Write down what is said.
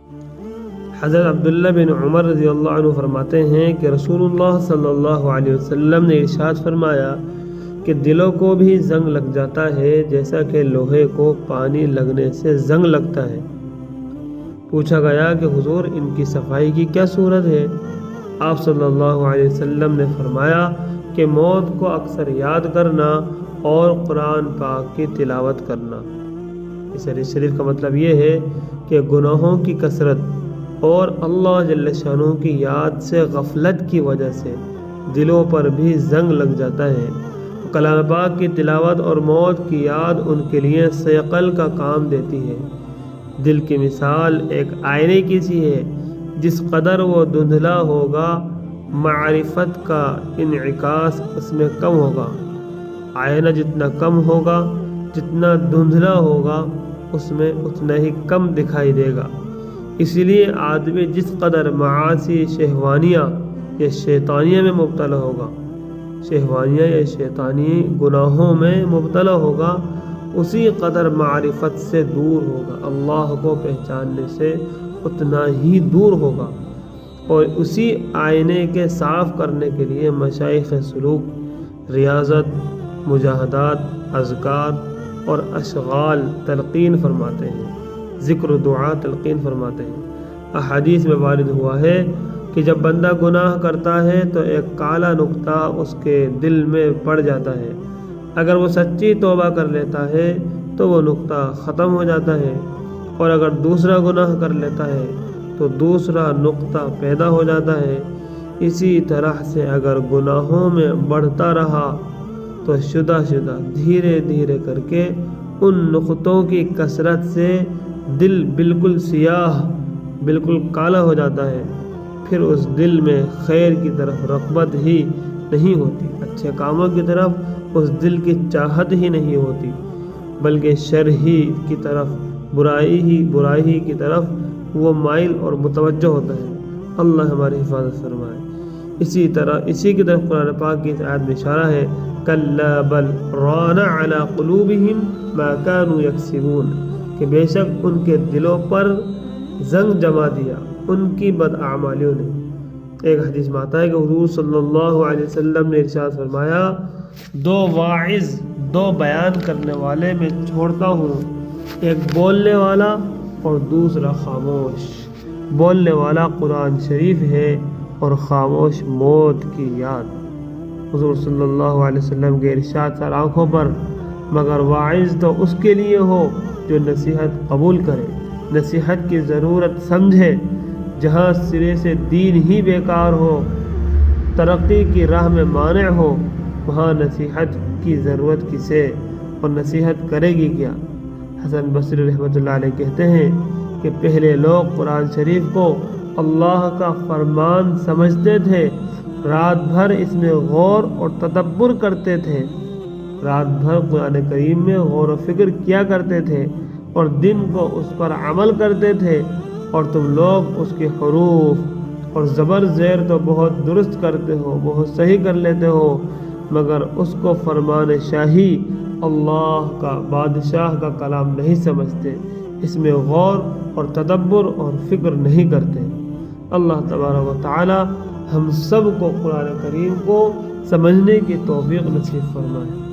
حضرت عبداللہ بن عمر رضی اللہ عنہ فرماتے ہیں کہ رسول اللہ صلی اللہ علیہ وسلم نے ارشاد فرمایا کہ دلوں کو بھی زنگ لگ جاتا ہے جیسا کہ لوہے کو پانی لگنے سے زنگ لگتا ہے۔ پوچھا گیا کہ حضور ان کی صفائی کی کیا صورت ہے؟ آپ صلی اللہ علیہ وسلم نے فرمایا کہ موت کو اکثر یاد کرنا اور قرآن پاک کی تلاوت کرنا۔ اس حدیث شریف کا مطلب یہ ہے کہ گناہوں کی کثرت اور اللہ جل شانہ کی یاد سے غفلت کی وجہ سے دلوں پر بھی زنگ لگ جاتا ہے۔ کلام پاک کی تلاوت اور موت کی یاد ان کے لیے ثقل کا کام دیتی ہے۔ دل کی مثال ایک آئینے کی سی ہے، جس قدر وہ دھندلا ہوگا معرفت کا انعکاس اس میں کم ہوگا۔ آئینہ جتنا کم ہوگا، جتنا دھندلا ہوگا، اس میں اتنا ہی کم دکھائی دے گا۔ اسی لیے آدمی جس قدر معاصی شہوانیہ یا شیطانیہ میں مبتلا ہوگا، شہوانیہ یا شیطانی گناہوں میں مبتلا ہوگا، اسی قدر معرفت سے دور ہوگا، اللہ کو پہچاننے سے اتنا ہی دور ہوگا۔ اور اسی آئینے کے صاف کرنے کے لیے مشائخ سلوک ریاضت، مجاہدات، اذکار اور اشغال تلقین فرماتے ہیں، ذکر و دعا تلقین فرماتے ہیں۔ احادیث میں وارد ہوا ہے کہ جب بندہ گناہ کرتا ہے تو ایک کالا نقطہ اس کے دل میں پڑ جاتا ہے۔ اگر وہ سچی توبہ کر لیتا ہے تو وہ نقطہ ختم ہو جاتا ہے، اور اگر دوسرا گناہ کر لیتا ہے تو دوسرا نقطہ پیدا ہو جاتا ہے۔ اسی طرح سے اگر گناہوں میں بڑھتا رہا تو شدہ دھیرے دھیرے کر کے ان نقطوں کی کثرت سے دل بالکل سیاہ، بالکل کالا ہو جاتا ہے۔ پھر اس دل میں خیر کی طرف رغبت ہی نہیں ہوتی، اچھے کاموں کی طرف اس دل کی چاہت ہی نہیں ہوتی، بلکہ شر ہی کی طرف، برائی کی طرف وہ مائل اور متوجہ ہوتا ہے۔ اللہ ہماری حفاظت فرمائے۔ اسی کی طرف قرآن پاک کی آیت میں اشارہ ہے، کلا بل ران علی قلوبہم ما کانوا یکسبون، کہ بے شک ان کے دلوں پر زنگ جما دیا ان کی بداعمالیوں نے۔ ایک حدیث میں آتا ہے کہ حضور صلی اللہ علیہ وسلم نے ارشاد فرمایا، دو واعظ، دو بیان کرنے والے میں چھوڑتا ہوں، ایک بولنے والا اور دوسرا خاموش۔ بولنے والا قرآن شریف ہے اور خاموش موت کی یاد۔ حضور صلی اللہ علیہ وسلم کے ارشاد سر آنکھوں پر، مگر واعظ تو اس کے لیے ہو جو نصیحت قبول کرے، نصیحت کی ضرورت سمجھے۔ جہاں سرے سے دین ہی بیکار ہو، ترقی کی راہ میں مانع ہو، وہاں نصیحت کی ضرورت کسے اور نصیحت کرے گی کیا؟ حسن بصری رحمۃ اللہ علیہ کہتے ہیں کہ پہلے لوگ قرآن شریف کو اللہ کا فرمان سمجھتے تھے، رات بھر اس میں غور اور تدبر کرتے تھے، رات بھر قرآن کریم میں غور و فکر کیا کرتے تھے اور دن کو اس پر عمل کرتے تھے، اور تم لوگ اس کے حروف اور زبر زیر تو بہت درست کرتے ہو، بہت صحیح کر لیتے ہو، مگر اس کو فرمان شاہی، اللہ کا، بادشاہ کا کلام نہیں سمجھتے، اس میں غور اور تدبر اور فکر نہیں کرتے۔ اللہ تبارک و تعالی ہم سب کو قرآن کریم کو سمجھنے کی توفیق نصیب فرمائے۔